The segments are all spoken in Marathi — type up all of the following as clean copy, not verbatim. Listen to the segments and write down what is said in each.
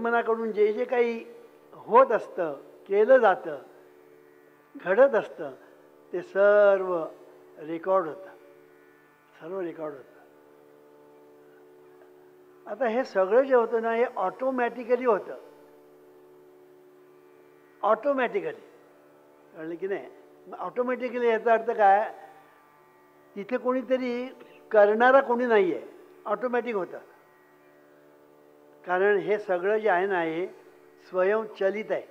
ज्योतिर्मनाकडून जे जे काही होत असतं, केलं जातं, घडत असतं, ते सर्व रेकॉर्ड होतं, सर्व रेकॉर्ड होतं. आता हे सगळं जे होतं ना, हे ऑटोमॅटिकली होतं, ऑटोमॅटिकली. कळलं की नाही? ऑटोमॅटिकली याचा अर्थ काय, तिथे कोणीतरी करणारा कोणी नाही आहे, ऑटोमॅटिक होतं. कारण हे सगळं जे आहे ना, हे स्वयंचलित आहे,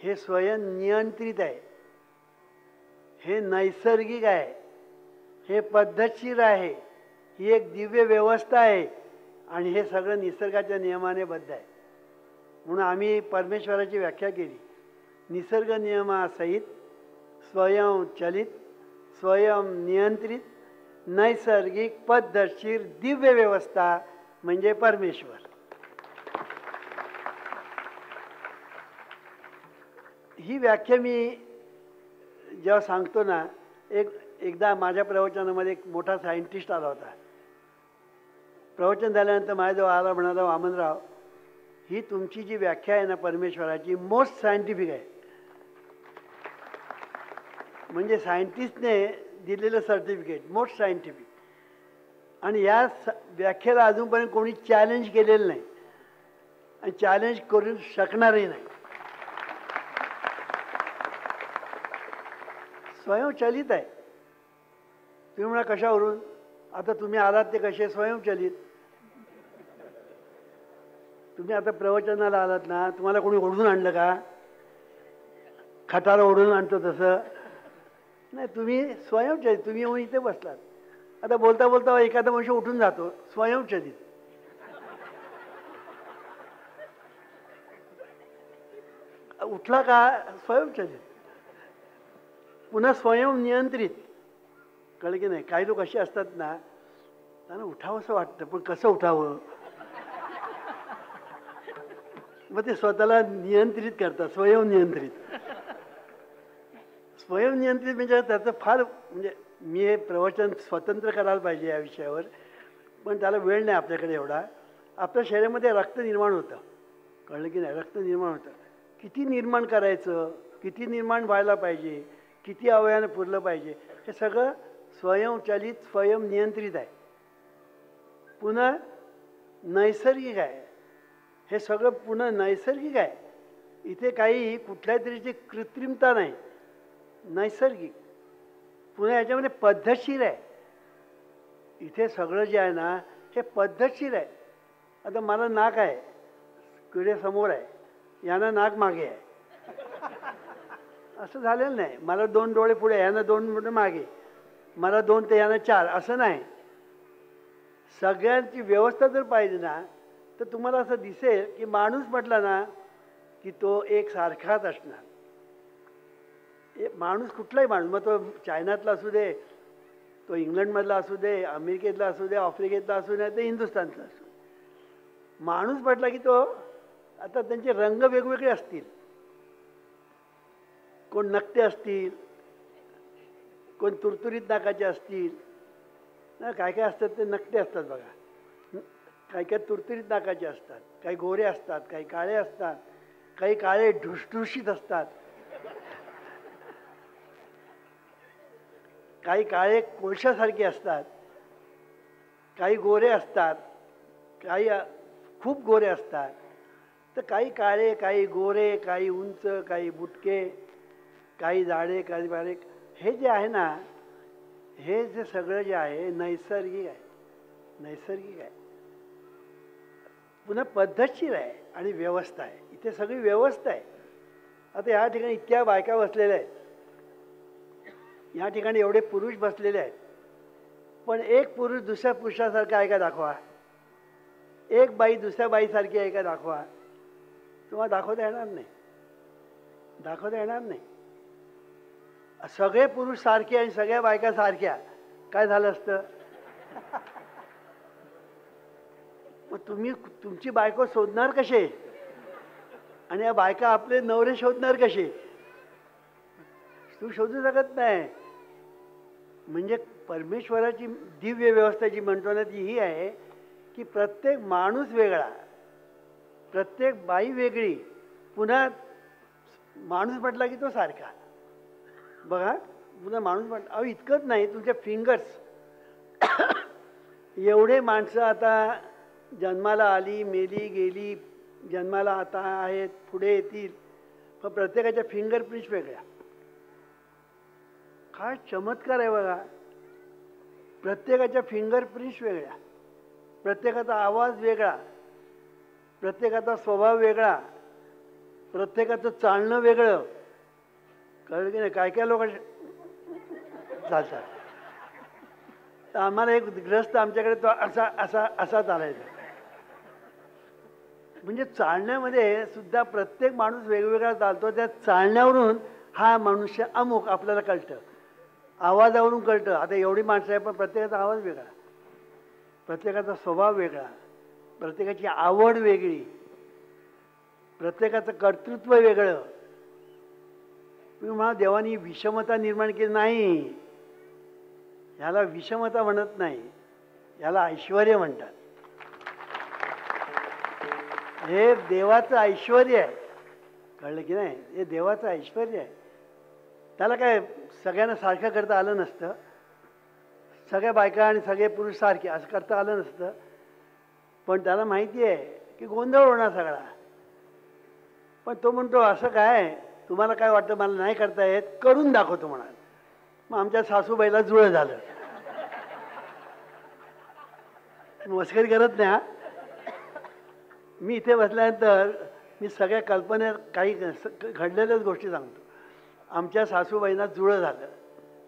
हे स्वयंनियंत्रित आहे, हे नैसर्गिक आहे, हे पद्धतशीर आहे, ही एक दिव्य व्यवस्था आहे आणि हे सगळं निसर्गाच्या नियमाने बद्ध आहे. म्हणून आम्ही परमेश्वराची व्याख्या केली, निसर्ग नियमासहित स्वयंचलित, स्वयंनियंत्रित, नैसर्गिक, पद्धतशीर दिव्य व्यवस्था म्हणजे परमेश्वर. ही व्याख्या मी जेव्हा सांगतो ना, एकदा माझ्या प्रवचनामध्ये एक मोठा सायंटिस्ट आला होता. प्रवचन झाल्यानंतर माझ्याजवळ आला, म्हणाला, वामनराव, ही तुमची जी व्याख्या आहे ना परमेश्वराची, मोस्ट सायंटिफिक आहे. म्हणजे सायंटिस्टने दिलेलं सर्टिफिकेट मोस्ट सायंटिफिक. आणि या व्याख्येला अजूनपर्यंत कोणी चॅलेंज केलेलं नाही आणि चॅलेंज करू शकणारही नाही. स्वयंचलित आहे. तुम्ही म्हणा कशावरून, आता तुम्ही आलात ते कसे स्वयंचलित. तुम्ही आता प्रवचनाला आलात ना, तुम्हाला कोणी ओढून आणलं का, खटारा ओढून आणतो तसं नाही, तुम्ही स्वयंचलित. तुम्ही येऊन इथे बसलात, आता बोलता बोलता एखादा मनुष्य उठून जातो, स्वयंचलित. उठला का, स्वयंचलित. पुन्हा स्वयंनियंत्रित. कळलं की नाही? काही लोक असे असतात ना, त्यांना उठावं असं वाटतं, पण कसं उठावं, मग ते स्वतःला नियंत्रित करतात, स्वयंनियंत्रित. स्वयंनियंत्रित म्हणजे त्याचं फार, म्हणजे मी हे प्रवचन स्वतंत्र करायला पाहिजे या विषयावर, पण त्याला वेळ नाही आपल्याकडे एवढा. आपल्या शरीरामध्ये रक्त निर्माण होतं, कळलं की नाही? रक्त निर्माण होतं. किती निर्माण करायचं, किती निर्माण व्हायला पाहिजे, किती अवयवाने पुरलं पाहिजे, हे सगळं स्वयंचलित, स्वयंनियंत्रित आहे. पुन्हा नैसर्गिक आहे, हे सगळं पुन्हा नैसर्गिक आहे. इथे काही कुठल्या तरीची कृत्रिमता नाही, नैसर्गिक. पुन्हा याच्यामध्ये पद्धतशीर आहे. इथे सगळं जे आहे ना, हे पद्धतशीर आहे. आता मला नाक आहे, किडे समोर आहे, यांना नाक मागे आहे, असं झालेलं नाही. मला 2 डोळे पुढे, यांना 2 डोळे मागे, मला 2 ते यांना 4, असं नाही. सगळ्यांची व्यवस्था जर पाहिजे ना, तर तुम्हाला असं दिसेल की माणूस म्हटला ना की तो एक सारखाच असणार. माणूस, कुठलाही माणूस, मग तो चायनातला असू दे, तो इंग्लंडमधला असू दे, अमेरिकेतला असू दे, आफ्रिकेतला असू दे, ते हिंदुस्थानचा असू दे, माणूस म्हटला की तो, आता त्यांचे रंग वेगवेगळे असतील. कोण नकटे असतील, कोण तुरतुरीत नाकाचे असतील ना, काय काय असतात ते नकटे असतात बघा, काही काही तुरतुरीत नाकाचे असतात, काही गोरे असतात, काही काळे असतात, काही काळे ढुसढुशीत असतात, काही काळे कोळशासारखे असतात, काही गोरे असतात, काही खूप गोरे असतात. तर काही काळे, काही गोरे, काही उंच, काही बुटके, काही जाडे, काही बारीक. हे जे आहे ना, हे जे सगळं जे आहे नैसर्गिक आहे, नैसर्गिक आहे. पुन्हा पद्धतशीर आहे आणि व्यवस्था आहे. इथे सगळी व्यवस्था आहे. आता या ठिकाणी इतक्या बायका बसलेल्या आहेत, या ठिकाणी एवढे पुरुष बसलेले आहेत, पण एक पुरुष दुसऱ्या पुरुषासारखा आहे का दाखवा, एक बाई दुसऱ्या बाईसारखी आहे का दाखवा. तुम्हाला दाखवता येणार नाही, दाखवता येणार नाही. सगळे पुरुष सारखे आणि सगळ्या बायका सारख्या, काय झालं असतं. मग तुम्ही तुमची बायको शोधणार कसे आणि या बायका आपले नवरे शोधणार कसे, तू शोधू शकत नाही. म्हणजे परमेश्वराची दिव्य व्यवस्था जी म्हणतो ना, ती ही आहे की प्रत्येक माणूस वेगळा, प्रत्येक बाई वेगळी, पुन्हा माणूस म्हटला की तो सारखा. बघा पुन्हा माणूस म्हटलं, अहो इतकंच नाही, तुमच्या फिंगर्स एवढे माणसं आता जन्माला आली, मेली, गेली, जन्माला आता आहेत, पुढे येतील, पण प्रत्येकाच्या फिंगरप्रिंट्स वेगळ्या. काय चमत्कार आहे बघा. प्रत्येकाच्या फिंगरप्रिंट्स वेगळ्या, प्रत्येकाचा आवाज वेगळा, प्रत्येकाचा स्वभाव वेगळा, प्रत्येकाचं चालणं वेगळं. कळलं की नाही? काय काय लोक चालतात. तर आम्हाला एक ग्रस्त आमच्याकडे तो असा असा असा चालायचा. म्हणजे चालण्यामध्ये सुद्धा प्रत्येक माणूस वेगवेगळा चालतो. त्या चालण्यावरून हा मनुष्य अमुक आपल्याला कळतं, आवाजावरून कळतं. आता एवढी माणसं आहे पण प्रत्येकाचा आवाज वेगळा, प्रत्येकाचा स्वभाव वेगळा, प्रत्येकाची आवड वेगळी, प्रत्येकाचं कर्तृत्व वेगळं. तुम्ही म्हणा देवानी विषमता निर्माण केली नाही, याला विषमता म्हणत नाही, याला ऐश्वर्य म्हणतात. हे देवाचं ऐश्वर्य आहे. कळलं की नाही? हे देवाचं ऐश्वर्य आहे. त्याला काय सगळ्यांना सारखं करता आलं नसतं, सगळ्या बायका आणि सगळे पुरुष सारखे असं करता आलं नसतं. पण त्याला माहिती आहे की गोंधळ होणार सगळा. पण तो म्हणतो असं काय, तुम्हाला काय वाटतं मला नाही करता येत, करून दाखवतो म्हणाल. मग आमच्या सासूबाईला जुळं झालं. मस्करी करत नाही हा. मी इथे बसल्यानंतर मी सगळ्या कल्पनेत काही घडलेल्याच गोष्टी सांगतो. आमच्या सासूबाईंना जुळं झालं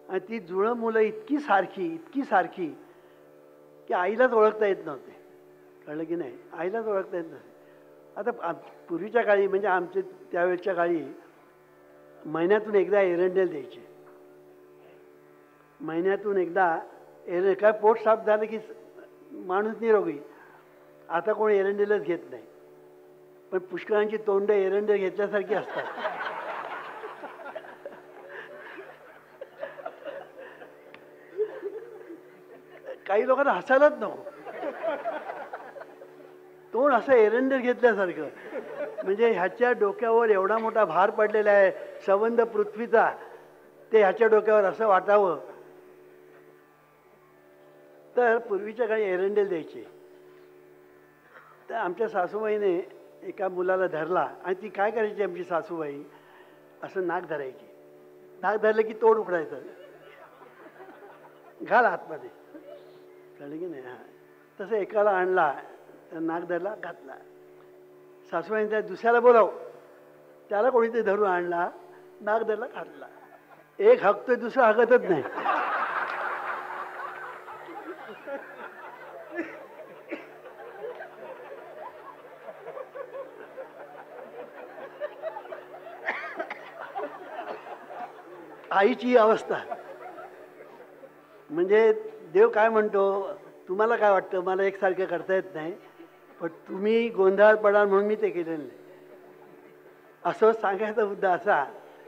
आणि ती जुळं मुलं इतकी सारखी की आईलाच ओळखता येत नव्हते. कळलं की नाही? आईलाच ओळखता येत नव्हते. आता पूर्वीच्या काळी म्हणजे आमच्या त्यावेळच्या काळी महिन्यातून एकदा एरंडेल द्यायचे. महिन्यातून एकदा काय पोट साफ झालं की माणूस निरोगी. आता कोणी एरंडेलच घेत नाही, पण पुष्कळांची तोंड एरंडेल घेतल्यासारखी असतात. काही लोकांना हसायलाच नको, तोंड असं एरंडेल घेतल्यासारखं. म्हणजे ह्याच्या डोक्यावर एवढा मोठा भार पडलेला आहे संबंध पृथ्वीचा, ते ह्याच्या डोक्यावर असं वाटावं. तर पूर्वीच्या काळी एरंडेल द्यायचे. तर आमच्या सासूबाईने एका मुलाला धरला आणि ती काय करायची आमची सासूबाई, असं नाक धरायची. नाक धरलं की तोंड उघडायचं, घाल आतमध्ये. कळलं की नाही? हां, तसं एकाला आणला, नाक धरला, घातला. सासूबाईने त्या दुसऱ्याला बोलाव, त्याला कोणीतरी धरून आणला, नाक धरला, घातला. एक हकतोय, दुसरा हकतच नाही. आईची अवस्था. म्हणजे देव काय म्हणतो, तुम्हाला काय वाटतं मला एकसारखं करता येत नाही, पण तुम्ही गोंधळात पडाल म्हणून मी ते केलेलं नाही. असं सांगायचा मुद्दा असा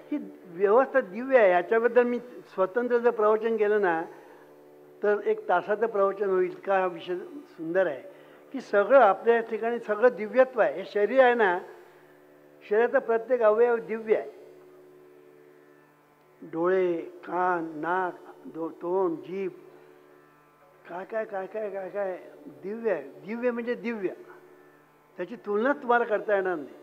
की व्यवस्था दिव्य आहे. याच्याबद्दल मी स्वतंत्र जर प्रवचन केलं ना तर 1 तासाचं प्रवचन होईल. इतका हा विषय सुंदर आहे की सगळं आपल्या ठिकाणी सगळं दिव्यत्व आहे. हे शरीर आहे ना, शरीराचा प्रत्येक अवयव दिव्य आहे. डोळे, कान, नाक, तोंड, जीभ, काय काय काय काय काय काय दिव्य आहे. दिव्य म्हणजे दिव्य, त्याची तुलना तुम्हाला करता येणार नाही.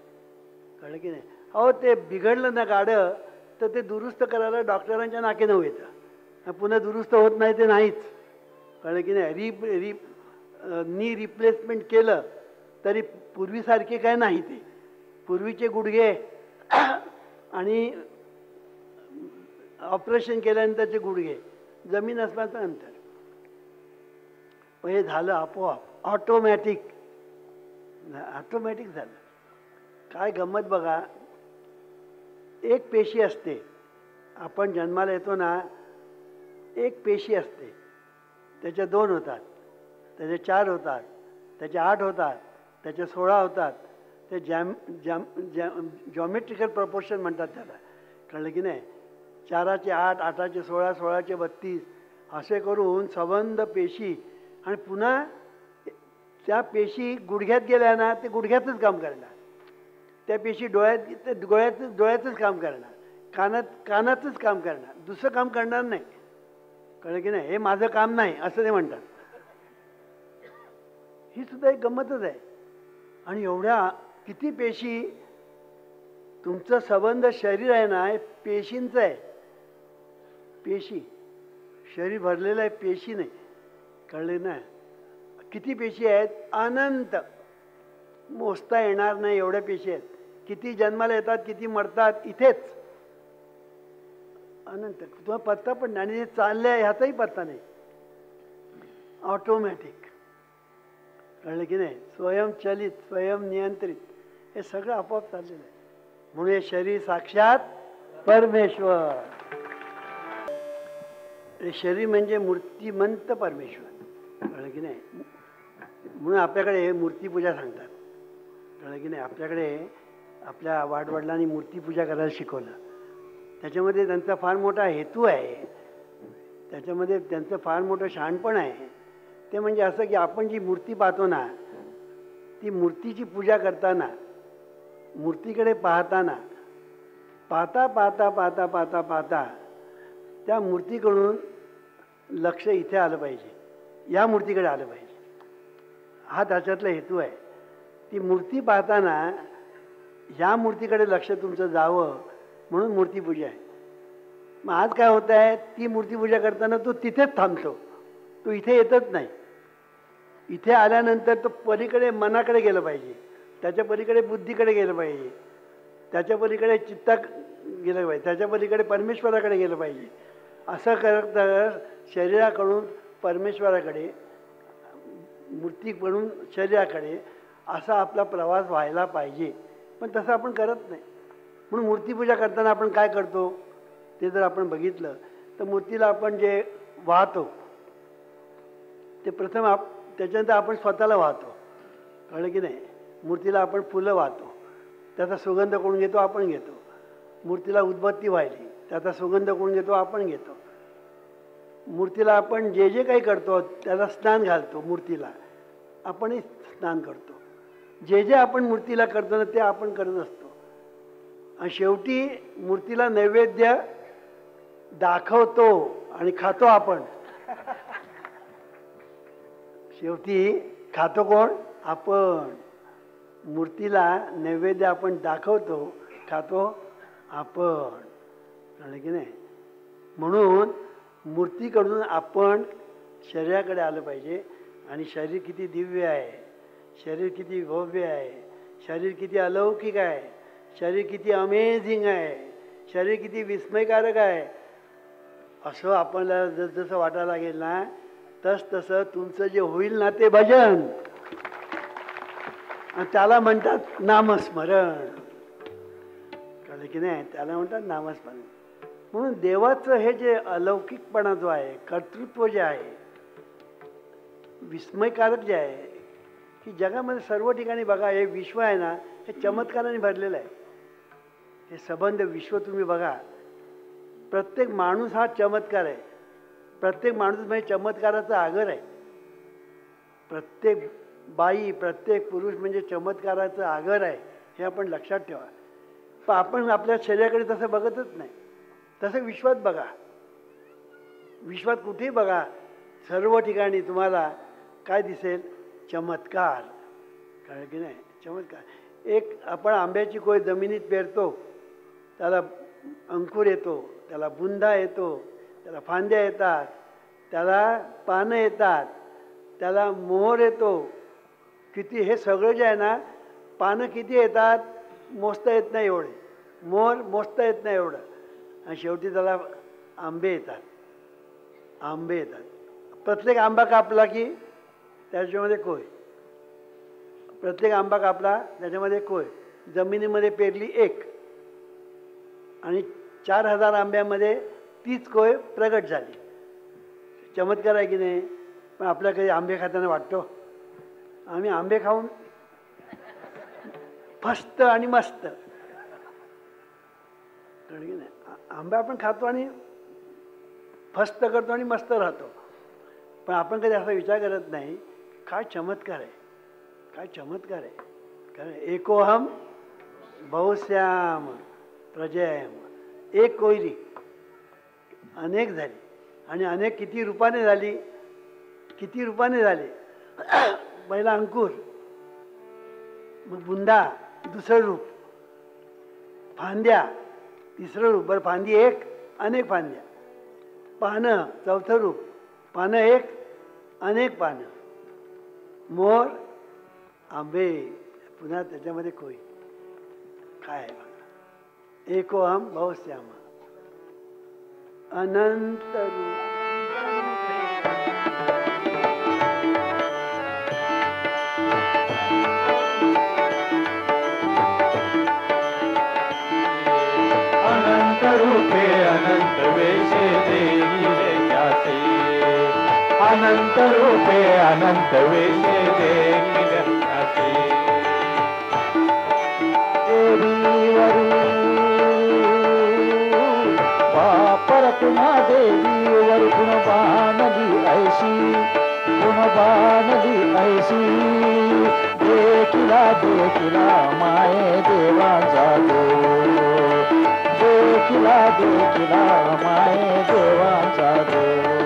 कळलं की नाही? अहो ते बिघडलं ना गाडं तर ते दुरुस्त करायला डॉक्टरांच्या नाकेनऊ येतं, पुन्हा दुरुस्त होत नाही ते नाहीच. कळलं की नाही? नी रिप्लेसमेंट केलं तरी पूर्वीसारखे काय नाही. ते पूर्वीचे गुडघे आणि ऑपरेशन केल्यानंतरचे गुडघे जमीन असल्याचं अंतर. पण हे झालं आपोआप, ऑटोमॅटिक झालं. काय गंमत बघा, एक पेशी असते. आपण जन्माला येतो ना, एक पेशी असते, त्याच्या 2 होतात, त्याचे 4 होतात, त्याचे 8 होतात, त्याचे 16 होतात. ते जॉमेट्रिकल प्रपोर्शन म्हणतात त्याला. कळलं की नाही? 4चे 8, 8चे 16, 16चे 32 असे करून संबंध पेशी. आणि पुन्हा त्या पेशी गुडघ्यात गेल्या ना ते गुडघ्यातच काम करणार, त्या पेशी डोळ्यातच काम करणार, कानातच काम करणार, दुसरं काम करणार नाही. कळलं की नाही? हे माझं काम नाही असं ते म्हणतात. ही सुद्धा एक गंमतच आहे. आणि एवढ्या किती पेशी, तुमचं संबंध शरीर आहे ना हे पेशींचं आहे. पेशी, शरीर भरलेलं आहे, पेशी नाही. कळले ना? किती पेशी आहेत? अनंत, मोजता येणार नाही एवढ्या पेशी आहेत. किती जन्माला येतात, किती मरतात, इथेच अनंत. तुम्हाला पत्ता पण नाही. आणि जे चालले आहे ह्याचाही पत्ता नाही. ऑटोमॅटिक. कळलं की नाही? स्वयंचलित, स्वयंनियंत्रित, हे सगळं आपोआप चाललेलं आहे. म्हणून हे शरीर साक्षात परमेश्वर. हे शरीर म्हणजे मूर्तिमंत परमेश्वर. कळलं की नाही? म्हणून आपल्याकडे मूर्तीपूजा सांगतात. कळलं की नाही? आपल्याकडे आपल्या वाडवडिलांनी मूर्तीपूजा करायला शिकवलं. त्याच्यामध्ये त्यांचा फार मोठा हेतू आहे, त्याच्यामध्ये त्यांचं फार मोठं शहाणपण आहे. ते म्हणजे असं की आपण जी मूर्ती पाहतो ना, ती मूर्तीची पूजा करताना, मूर्तीकडे पाहताना, पाहता पाहता पाहता पाहता पाहता त्या मूर्तीकडून लक्ष इथे आलं पाहिजे, या मूर्तीकडे आलं पाहिजे. हा त्याच्यातला हेतू आहे. ती मूर्ती पाहताना ह्या मूर्तीकडे लक्ष तुमचं जावं म्हणून मूर्तीपूजा आहे. मग आज काय होत आहे, ती मूर्तीपूजा करताना तो तिथेच थांबतो, तो इथे येतच नाही. इथे आल्यानंतर तो पलीकडे मनाकडे गेलं पाहिजे, त्याच्या पलीकडे बुद्धीकडे गेलं पाहिजे, त्याच्या पलीकडे चित्ता गेलं पाहिजे, त्याच्या पलीकडे परमेश्वराकडे गेलं पाहिजे. असं करत शरीराकडून परमेश्वराकडे, मूर्तीकडून शरीराकडे असा आपला प्रवास व्हायला पाहिजे. पण तसं आपण करत नाही. म्हणून मूर्तीपूजा करताना आपण काय करतो ते जर आपण बघितलं तर मूर्तीला आपण जे वाहतो ते प्रथम त्याच्यानंतर आपण स्वतःला वाहतो. कळलं की नाही? मूर्तीला आपण फुलं वाहतो, त्याचा सुगंध कोण घेतो? आपण घेतो. मूर्तीला उदबत्ती वाहिली, त्याचा सुगंध कोण घेतो? आपण घेतो. मूर्तीला आपण जे जे काही करतो त्याला स्नान घालतो, मूर्तीला आपणही स्नान करतो. जे जे आपण मूर्तीला करतो ना ते आपण करत असतो. आणि शेवटी मूर्तीला नैवेद्य दाखवतो आणि खातो आपण. शेवटी खातो कोण? आपण. मूर्तीला नैवेद्य आपण दाखवतो, खातो आपण. कळलं की नाही? म्हणून मूर्तीकडून आपण शरीराकडे आलं पाहिजे. आणि शरीर किती दिव्य आहे, शरीर किती भव्य आहे, शरीर किती अलौकिक आहे, शरीर किती अमेझिंग आहे, शरीर किती विस्मयकारक आहे, असं आपल्याला जसं वाटायला लागेल ना, तसं तुमचं जे होईल ना ते भजन, त्याला म्हणतात नामस्मरण. कळलं की नाही? त्याला म्हणतात नामस्मरण. म्हणून देवाचं हे जे अलौकिकपणा जो आहे, कर्तृत्व जे आहे, विस्मयकारक जे आहे, की जगामध्ये सर्व ठिकाणी बघा हे विश्व आहे ना हे चमत्काराने भरलेलं आहे. हे संबंध विश्व तुम्ही बघा, प्रत्येक माणूस हा चमत्कार आहे. प्रत्येक माणूस म्हणजे चमत्काराचा आगर आहे. प्रत्येक बाई, प्रत्येक पुरुष म्हणजे चमत्काराचं आगर आहे, हे आपण लक्षात ठेवा. पण आपण आपल्या शरीराकडे तसं बघतच नाही. तसं विश्वात बघा, विश्वात कुठेही बघा, सर्व ठिकाणी तुम्हाला काय दिसेल? चमत्कार. कळलं की नाही? चमत्कार. एक आपण आंब्याची कोय जमिनीत पेरतो, त्याला अंकुर येतो, त्याला बुंदा येतो, त्याला फांद्या येतात, त्याला पानं येतात, त्याला मोहर येतो. किती हे सगळं जे आहे ना, पानं किती येतात मोजता येत नाही एवढे, मोहर मोजता येत नाही एवढं. आणि शेवटी त्याला आंबे येतात, आंबे येतात. प्रत्येक आंबा कापला की त्याच्यामध्ये कोय, प्रत्येक आंबा कापला त्याच्यामध्ये कोय. जमिनीमध्ये पेरली एक आणि 4000 आंब्यामध्ये तीच कोय प्रगट झाली. चमत्कार आहे की नाही? पण आपल्याकडे आंबे खाताना वाटतो आम्ही आंबे खाऊन फस्त आणि मस्त. कळलं की नाही? आंबा आपण खातो आणि फस्त करतो आणि मस्त राहतो. पण आपण कधी असा विचार करत नाही काय चमत्कार आहे. काय चमत्कार आहे. कारण एकोहम बहुश्याम प्रजयम, एक कोयरी अनेक झाली. आणि अनेक किती रूपाने झाली, किती रूपाने झाले. पहिला अंकुर, मग बुंदा दुसरं रूप, फांद्या तिसरं रूप. बरं फांदी एक, अनेक फांद्या. पानं चौथं रूप, पानं एक, अनेक पानं. मोर, आंबे, पुन्हा त्याच्यामध्ये कोई. काय आहे बघा. एकोहम बहुश्याम अनंत रूप. अनंत रूपे अनंत वेशे देईले त्यासे, अनंत रूपे अनंत वेशे देईले त्यासे. देवीवरू वापर पुन्हा देवीवर गुण बाणली ऐशी, गुण बाणली ऐशी. देखिला देखिला माये देवाचा देव, देखिला देखिला माये देवाचा देव.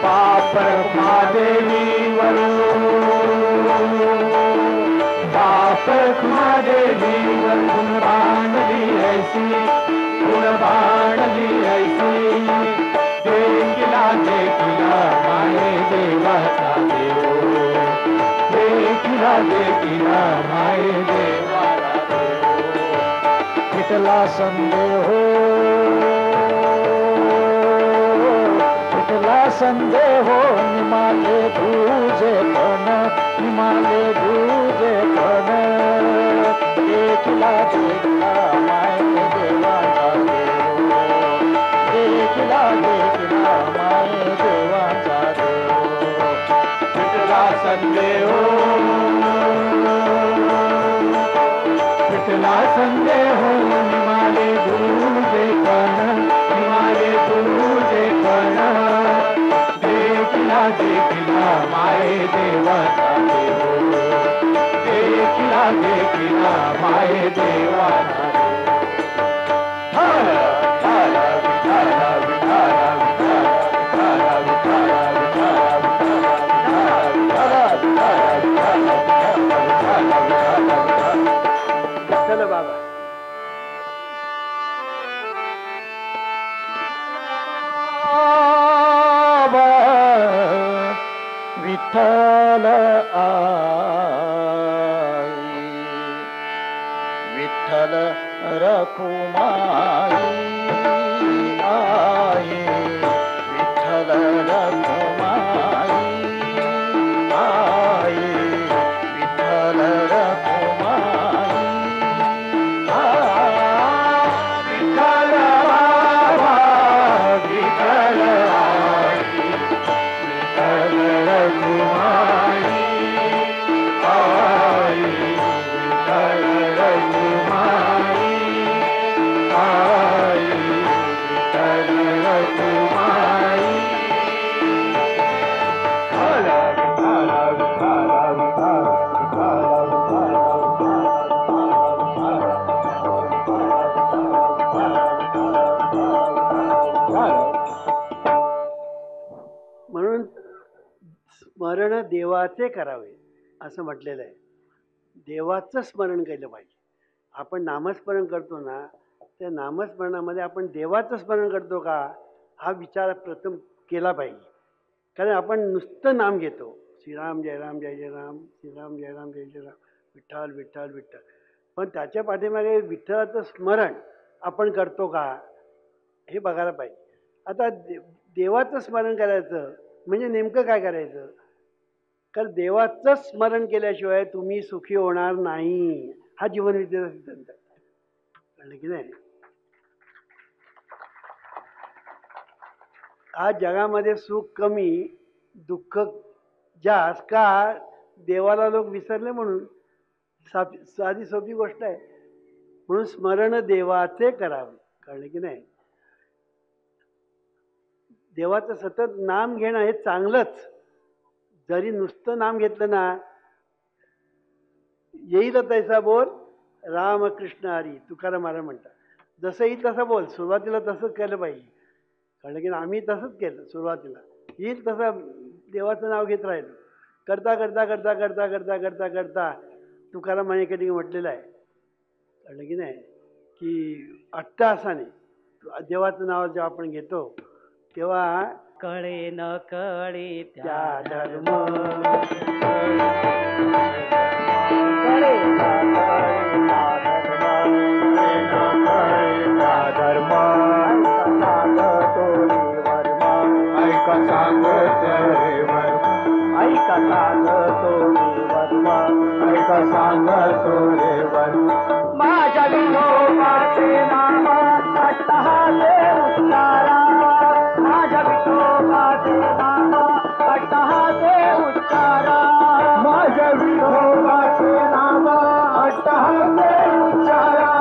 बापर महादेवीवर, बापर महादेवीवर गुण बाणली ऐसी, गुण बाणली ऐसी. देखिला देखिला माये देवाचा देव, देखिला देखिला माये देवाचा देव. विठला संदेह, विठला संदेह निमाले तुझे पण, निमाले तुझे पण. देखिला देखिला माये देवाचा देव, देखिला देखिला माये देवाचा देव. विठला संदेह, विठला संदेह निमाले तुझे पण, निमाले तुझे पण. देखिला देखिला माये देवाचा देव, देखिला देखिला माये देवाचा देव. विठाला विठाला विठाला विठाला विठाला विठाला विठाला विठाला विठाला. चला बाबा. विठ्ठल आई, विठ्ठल रखुमाई आई, विठ्ठल रखुमाई आई, विठ्ठल रखुमाई विठ्ठल बाबा, विठ्ठल आई, विठ्ठल रखुमाई आई, विठ्ठल रखुमाई आई, विठ्ठल रखुमाई. विठाला विठाला विठाला विठाला म्हणून स्मरण देवाचे करावे असं म्हटलेलं आहे. देवाचं स्मरण केलं पाहिजे. आपण नामस्मरण करतो ना, त्या नामस्मरणामध्ये आपण देवाचं स्मरण करतो का हा विचार प्रथम केला पाहिजे. कारण आपण नुसतं नाम घेतो, श्रीराम जय राम जय जय राम, श्रीराम जय राम जय जय राम, विठ्ठल विठ्ठल विठ्ठल. पण त्याच्या पाठीमागे विठ्ठलाचं स्मरण आपण करतो का हे बघायला पाहिजे. आता देवाचं स्मरण करायचं म्हणजे नेमकं काय करायचं. कारण देवाचं स्मरण केल्याशिवाय तुम्ही सुखी होणार नाही, हा जीवनविद्येचा सिद्धांत आहे. कळलं की नाही. आज जगामध्ये सुख कमी, दुःख जास्त. का? देवाला लोक विसरले म्हणून. साधी सोपी गोष्ट आहे. म्हणून स्मरण देवाचे करावे. कळलं की नाही. देवाचं सतत नाम घेणं हे चांगलंच. जरी नुसतं नाम घेतलं ना येईल तैसा बोल रामकृष्ण हरी, तुकाराम महाराज म्हणतात. जसं येईल तसं बोल. सुरुवातीला तसंच केलं पाहिजे. कळलं की आम्ही तसंच केलं सुरुवातीला. येईल तसं देवाचं नाव घेत राहिलो. करता करता करता करता करता करता करता तुकाराम एका ठिकाणी म्हटलेलं आहे. कळलं की नाही की अट्टहासाने देवाचं नाव जेव्हा आपण घेतो तेव्हा कळे न कळे त्या धर्म कळे ना धर्म ऐका सांगतो रे वर्मा ऐका सांगतो रे वर्मा ऐका सांगतो रे वर्मा माझ्या विठोबाचे नाम अट्टहासे उच्चारा माझ्या विठोबाचे नाम अट्टहासे उच्चारा माझ्या विठोबाचे नाम अट्टहासे उच्चारा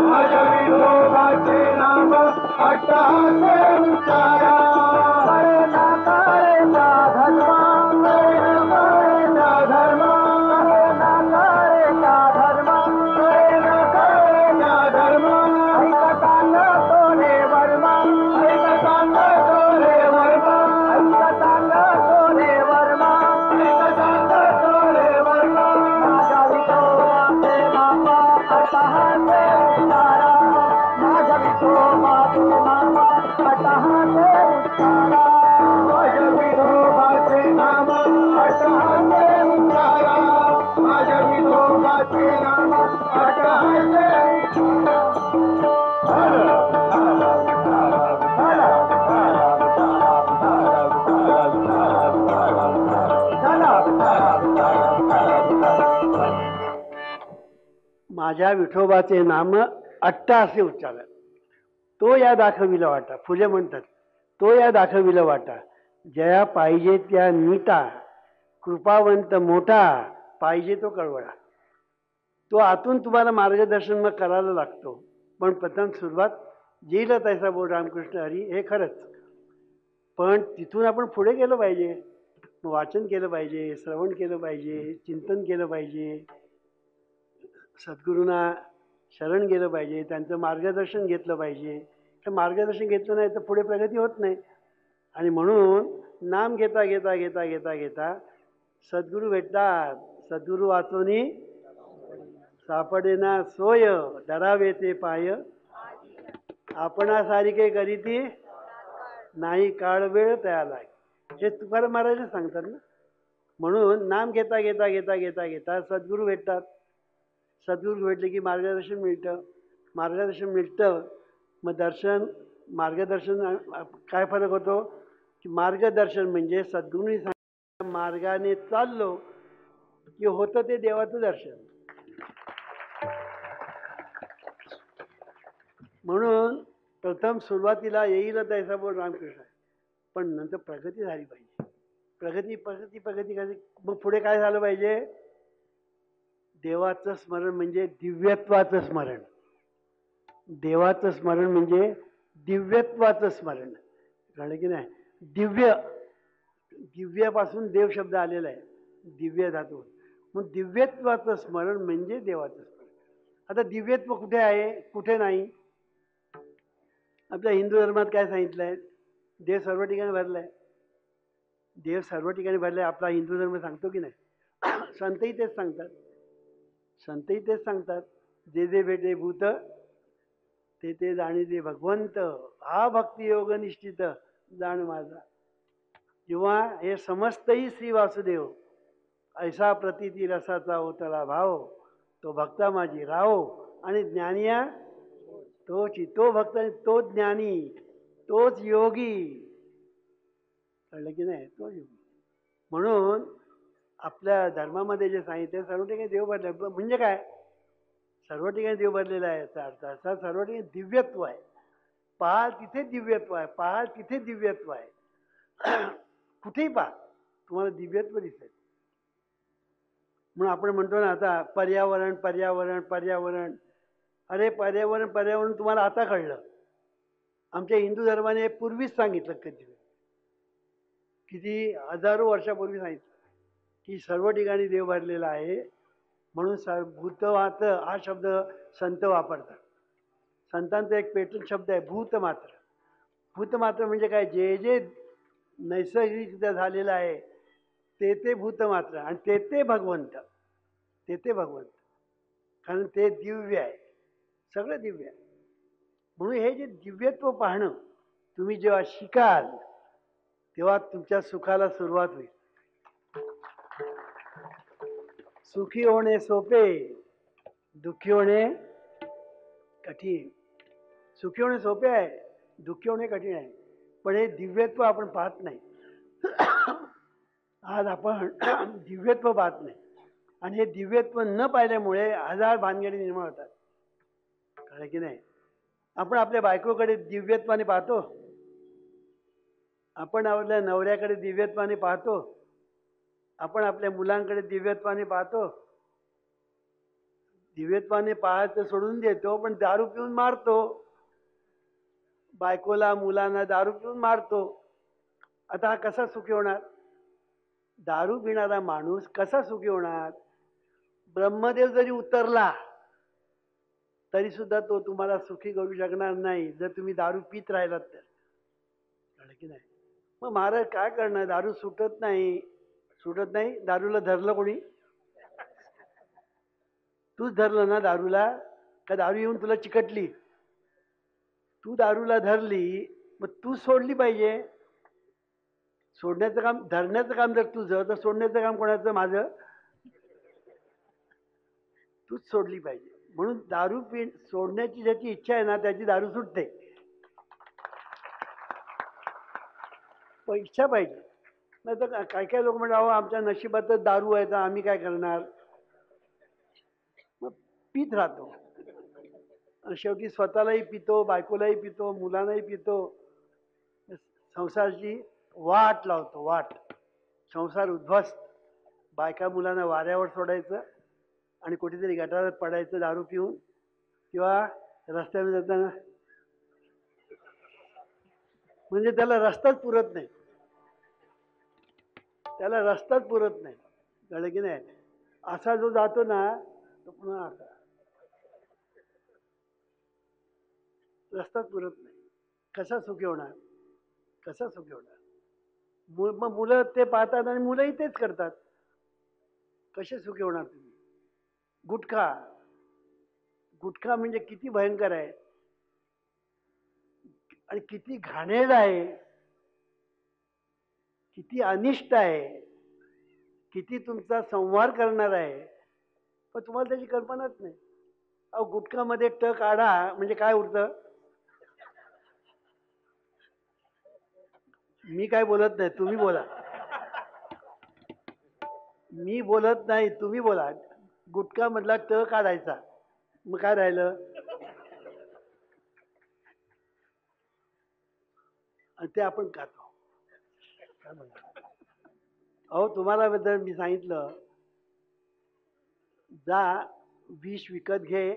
माझ्या विठोबाचे नाम अट्टहासे उच्चारा करे ना करे ना धर्मा करे ना करे ना धर्मा करे ना करे ना धर्मा करे ना करे ना धर्मा ऐका सांगतो रे वर्मा ऐका सांगतो रे वर्मा ऐका सांगतो रे वर्मा ऐका सांगतो रे वर्मा माझ्या विठोबाचे नाम अट्टहासे उच्चारा माझ्या विठोबाचे नाम अट्टहासे उच्चारा माझ्या विठोबाचे नाम अट्टहासे उच्चारा माझ्या विठोबाचे नाम अट्टहासे माझ्या विठोबाचे नाम अट्टहासे उच्चारा. तो या दाखविला वाटा. फुले म्हणतात तो या दाखविला वाटा. जया पाहिजे त्या नीटा कृपावंत मोठा पाहिजे तो कळवळा. तो आतून तुम्हाला मार्गदर्शन मग करायला लागतो. पण प्रथम सुरुवात येईल तैसा बोल रामकृष्ण हरी हे खरंच. पण तिथून आपण पुढे गेलो पाहिजे. वाचन केलं पाहिजे, श्रवण केलं पाहिजे, चिंतन केलं पाहिजे, सद्गुरूंना शरण गेलं पाहिजे, त्यांचं मार्गदर्शन घेतलं पाहिजे. तर मार्गदर्शन घेतलं नाही तर पुढे प्रगती होत नाही. आणि म्हणून नाम घेता घेता घेता घेता घेता सद्गुरू भेटतात. सद्गुरू वाचोनी सापडेना सोय धरावे ते पाय आपणासारिखे करीती नाही काळ वेळ त्याला. हे तुकाराम महाराज सांगतात ना. म्हणून नाम घेता घेता घेता घेता घेता सद्गुरू भेटतात. सद्गुरू भेटले की मार्गदर्शन मिळतं. मार्गदर्शन मिळतं मग दर्शन मार्गदर्शन काय फरक होतो की मार्गदर्शन म्हणजे सद्गुरूंनी सांगितल्या मार्गाने चाललो की होतं ते देवाचं दर्शन. म्हणून प्रथम सुरुवातीला येईल तैसा बोल रामकृष्ण. पण नंतर प्रगती झाली पाहिजे. प्रगती प्रगती प्रगती कशी. मग पुढे काय झालं पाहिजे. देवाचं स्मरण म्हणजे दिव्यत्वाचं स्मरण. देवाचं स्मरण म्हणजे दिव्यत्वाचं स्मरण. कळलं की नाही. दिव्य दिव्यापासून देव शब्द आलेला आहे. दिव्य धातू. मग दिव्यत्वाचं स्मरण म्हणजे देवाचं स्मरण. आता दिव्यत्व कुठे आहे कुठे नाही. आपल्या हिंदू धर्मात काय सांगितलं आहे. देव सर्व ठिकाणी भरला आहे. देव सर्व ठिकाणी भरला आहे. आपला हिंदू धर्म सांगतो की नाही. संतही तेच सांगतात. संतही तेच सांगतात. जे जे भेटे भूत ते ते जाणीते भगवंत हा भक्तियोग निश्चित जाण माझा. किंवा हे समस्तही श्री वासुदेव ऐसा प्रतीती रसाचा होतला भाव तो भक्ता माझी राहो आणि ज्ञानिया तोची. तो भक्त आणि तो ज्ञानी तोच योगी. कळलं की नाही. तो योगी. म्हणून आपल्या धर्मामध्ये जे सांगितलं सर्व ठिकाणी देव भरले. म्हणजे काय सर्व ठिकाणी देव भरलेला आहे याचा अर्थ असा सर्व ठिकाणी दिव्यत्व आहे. पाहाल तिथे दिव्यत्व आहे. पाहाल तिथे दिव्यत्व आहे. कुठेही पहा तुम्हाला दिव्यत्व दिसेल. म्हणून आपण म्हणतो ना आता पर्यावरण पर्यावरण पर्यावरण. अरे पर्यावरण पर्यावरण तुम्हाला आता कळलं. आमच्या हिंदू धर्माने पूर्वीच सांगितलं. कधी किती हजारो वर्षापूर्वी सांगितलं की सर्व ठिकाणी देव भरलेला आहे. म्हणून भूतमात्र हा शब्द संत वापरतात. संतांचा एक पेटंट शब्द आहे भूतमात्र. भूतमात्र म्हणजे काय, जे जे नैसर्गिकरित्या झालेलं आहे ते ते भूतमात्र आणि ते ते भगवंत. ते ते भगवंत, कारण ते दिव्य आहे, सगळं दिव्य आहे. म्हणून हे जे दिव्यत्व पाहणं तुम्ही जेव्हा शिकाल तेव्हा तुमच्या सुखाला सुरुवात होईल. सुखी होणे सोपे, दुःखी होणे कठीण. सुखी होणे सोपे आहे, दुःखी होणे कठीण आहे. पण हे दिव्यत्व आपण पाहत नाही. आज आपण दिव्यत्व पाहत नाही आणि हे दिव्यत्व न पाहिल्यामुळे हजार भानगडी निर्माण होतात. कळलं की नाही? आपण आपल्या बायकोकडे दिव्यत्वाने पाहतो, आपण आपल्या नवऱ्याकडे दिव्यत्वाने पाहतो, आपण आपल्या मुलांकडे दिव्यत्वाने पाहतो. दिव्यत्वाने पाहायचं सोडून देतो, पण दारू पिऊन मारतो. बायकोला मुलांना दारू पिऊन मारतो. आता हा कसा सुखी होणार? दारू पिणारा माणूस कसा सुखी होणार? ब्रह्मदेव जरी उतरला तरी सुद्धा तो तुम्हाला सुखी करू शकणार नाही जर तुम्ही दारू पित राहिलात तर. कळलं की नाही? मग महाराज काय करणार? दारू सुटत नाही. सुटत नाही. दारूला धरलं कोणी? तूच धरलं ना दारूला? का दारू येऊन तुला चिकटली? तू दारूला धरली, मग तू सोडली पाहिजे. सोडण्याचं काम, धरण्याचं काम जर तुझं, तर सोडण्याचं काम कोणाचं? माझं. तूच सोडली पाहिजे. म्हणून दारू सोडण्याची ज्याची इच्छा आहे ना त्याची दारू सुटते. पण इच्छा पाहिजे. नाही तर काय काय लोक म्हणतात, अहो आमच्या नशिबातच दारू आहे तर आम्ही काय करणार? मग पित राहतो. शेवटी स्वतःलाही पितो, बायकोलाही पितो, मुलांनाही पितो. संसाराची वाट लावतो, वाट. संसार उद्ध्वस्त. बायका मुलांना वाऱ्यावर सोडायचं आणि कुठेतरी गटारात पडायचं दारू पिऊन, किंवा रस्त्यावर जाताना. म्हणजे त्याला रस्ताच पुरत नाही. त्याला रस्ताच पुरत नाही. कळलं की नाही? असा जो जातो ना तो पुन्हा असा रस्ताच पुरत नाही. कसा सुखी होणार? कसा सुखी होणार? मग मुलं ते पाहतात आणि मुलंही तेच करतात. कसे सुखी होणार तुम्ही? गुटखा. गुटखा म्हणजे किती भयंकर आहे आणि किती घाणेरडा आहे, किती अनिष्ट आहे, किती तुमचा संहार करणार आहे, पण तुम्हाला त्याची कल्पनाच नाही. अहो गुटखामध्ये ट काढा म्हणजे काय उरतं? मी काय बोलत नाही, तुम्ही बोला. मी बोलत नाही, तुम्ही बोला. गुटखा मधला ट काढायचा, मग काय राहिलं? आणि ते आपण खातो. अहो तुम्हाला बद्दल मी सांगितलं, जा विष विकत घे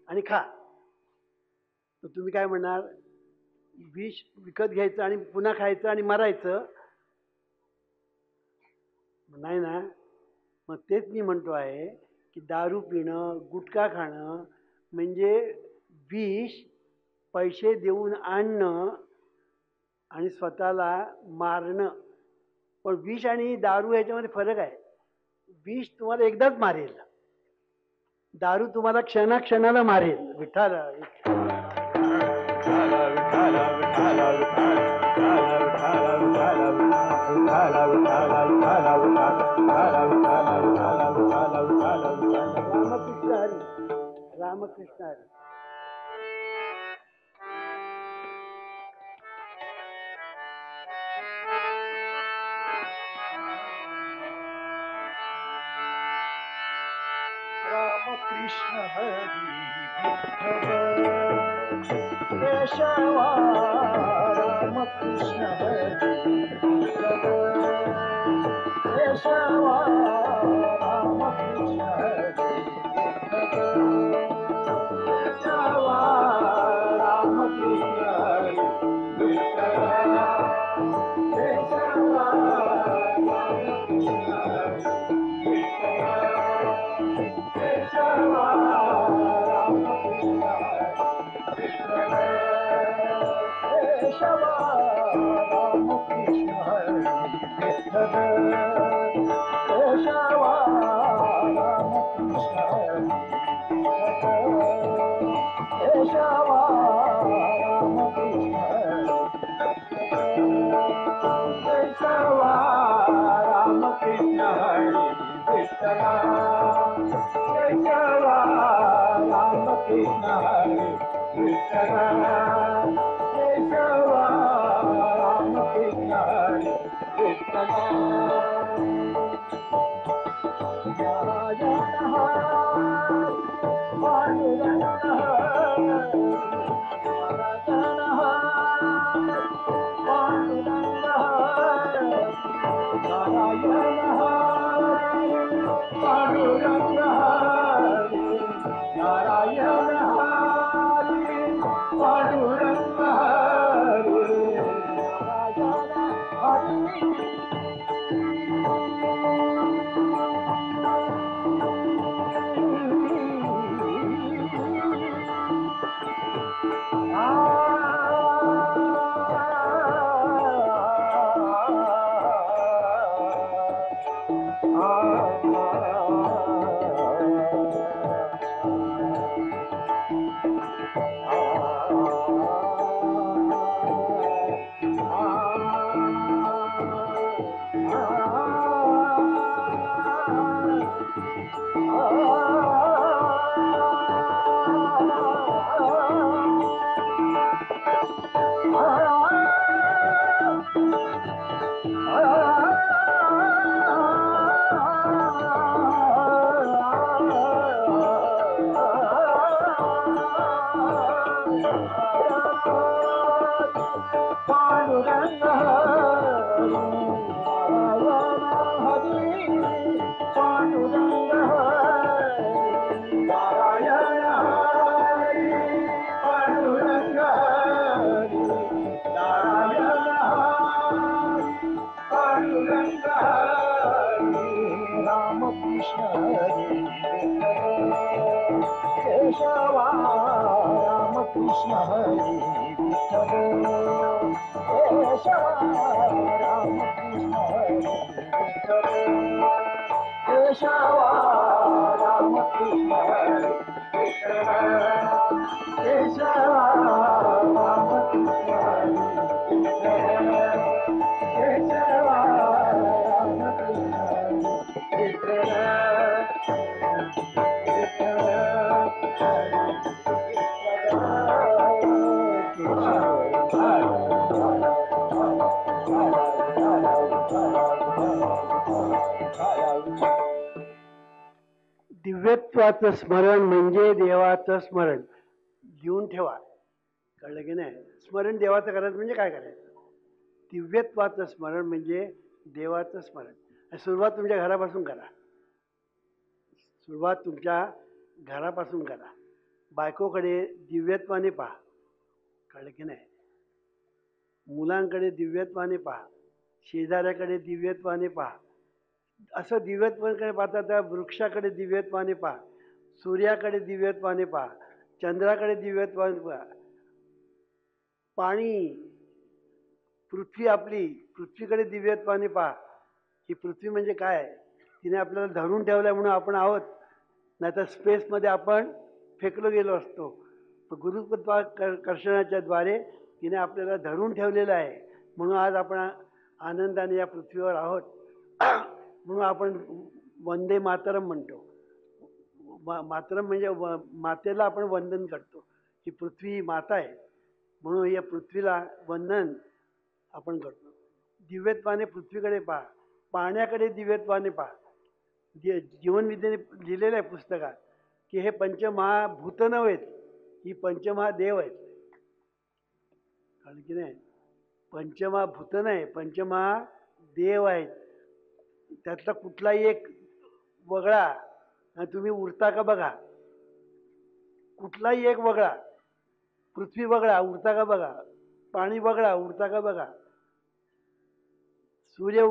आणि खा. तर तुम्ही काय म्हणणार? विष विकत घ्यायचं आणि पुन्हा खायचं आणि मरायचं? नाही ना. मग तेच मी म्हणतो आहे की दारू पिणं, गुटखा खाणं म्हणजे विष पैसे देऊन आणणं आणि स्वतःला मारणं. पण विष आणि दारू याच्यामध्ये फरक आहे. विष तुम्हाला एकदाच मारेल, दारू तुम्हाला क्षणाक्षणाला मारेल. विठ्ठल रामकृष्ण हरी, रामकृष्ण हरी. रामकृष्ण हरी केशवा. रामकृष्ण हरी केशवा. रामकृष्ण हरी केशवा. रामकृष्ण हरी केशवा. रामकृष्ण हरी केशवा रामकृष्ण हरी विठ्ठल केशवा रामकृष्ण हरी केशवा रामकृष्ण केशवा रामकृष्ण हरी विठ्ठल केशवा रामकृष्ण हरी विठ्ठल केशवा रामकृष्ण हरी विठ्ठल केशवा रामकृष्ण हरी विठ्ठल केशवा रामकृष्ण हरी विठ्ठल केशवा रामकृष्ण हरी विठ्ठल केशवा रामकृष्ण हरी विठ्ठल केशवा रामकृष्ण हरी दिव्यत्वाचं स्मरण म्हणजे देवाचं स्मरण. लिहून ठेवा, कळलं की नाही? स्मरण देवाचं करायचं म्हणजे काय करायचं? दिव्यत्वाचं स्मरण म्हणजे देवाचं स्मरण. सुरुवात तुमच्या घरापासून करा. सुरुवात तुमच्या घरापासून करा. बायकोकडे दिव्यत्वाने पहा, कळलं की नाही? मुलांकडे दिव्यत्वाने पहा, शेजाऱ्याकडे दिव्यत्वाने पहा. असं दिव्यत्वाकडे पाहता त्या वृक्षाकडे दिव्यत्वाने पहा, सूर्याकडे दिव्यत्वाने पहा, चंद्राकडे दिव्यत्वाने पहा. पाणी, पृथ्वी, आपली पृथ्वीकडे दिव्यत्वाने पहा. ही पृथ्वी म्हणजे काय? तिने आपल्याला धरून ठेवलं म्हणून आपण आहोत, नाहीतर स्पेसमध्ये आपण फेकलो गेलो असतो. गुरुत्वाकर्षणाच्या द्वारे तिने आपल्याला धरून ठेवलेलं आहे, म्हणून आज आपण आनंदाने या पृथ्वीवर आहोत. म्हणून आपण वंदे मातरम म्हणतो. मातरम म्हणजे मातेला आपण वंदन करतो. ही पृथ्वी माता आहे, म्हणून या पृथ्वीला वंदन आपण करतो. दिव्यत्वाने पृथ्वीकडे पहा, पाण्याकडे दिव्यत्वाने पहा. जीवनविद्येने लिहिलेलं आहे पुस्तकात की हे पंचमहाभूत नव्हेत, ही पंचमहादेव आहेत. कारण की नाही, पंचमहाभूत नाही, पंचमहादेव आहेत. त्यातला कुठलाही एक वगळा, तुम्ही उरता का बघा. कुठलाही एक वगळा, पृथ्वी वगळा, उरता का बघा. पाणी वगळा, उरता का बघा. सूर्य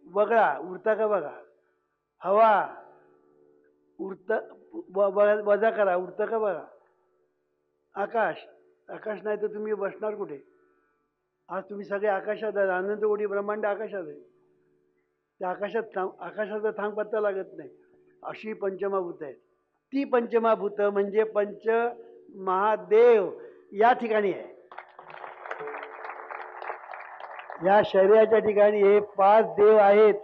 वगळा, उरता का बघा. हवा वजा करा, उरतं का बघा. आकाश, आकाश नाही तर तुम्ही बसणार कुठे. आज तुम्ही सगळे आकाशात आहे, आनंद कोटी ब्रह्मांड आकाशात आहे. त्या आकाशाचा थांग पत्ता लागत नाही. अशी पंचमहाभूत आहेत. ती पंचमहाभूत म्हणजे पंच महादेव या ठिकाणी आहे. या शरीराच्या ठिकाणी हे 5 देव आहेत.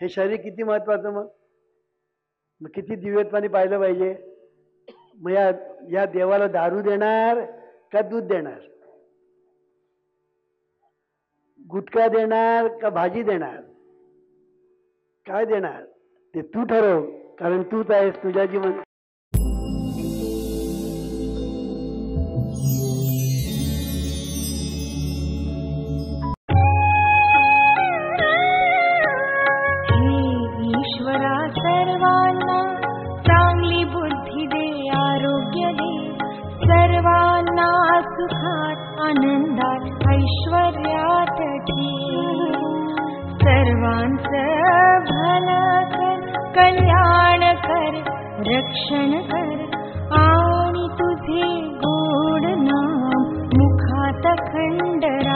हे शरीर किती महत्वाचं मग किती दिव्यत्वाने पाहिलं पाहिजे. मग या देवाला दारू देणार का दूध देणार, गुटखा देणार का भाजी देणार, काय देणार ते तू ठरव, कारण तूच आहेस. तुझ्या जीवन ईश्वरा सर्वांना चांगली बुद्धी दे, आरोग्य दे, सर्वांना सुखात आनंदात ऐश्वर्यात ठेव. सर्वांचं भलं कर, कल्याण कर, रक्षण कर, आणि तुझे गोड नाम मुखात खंडरा.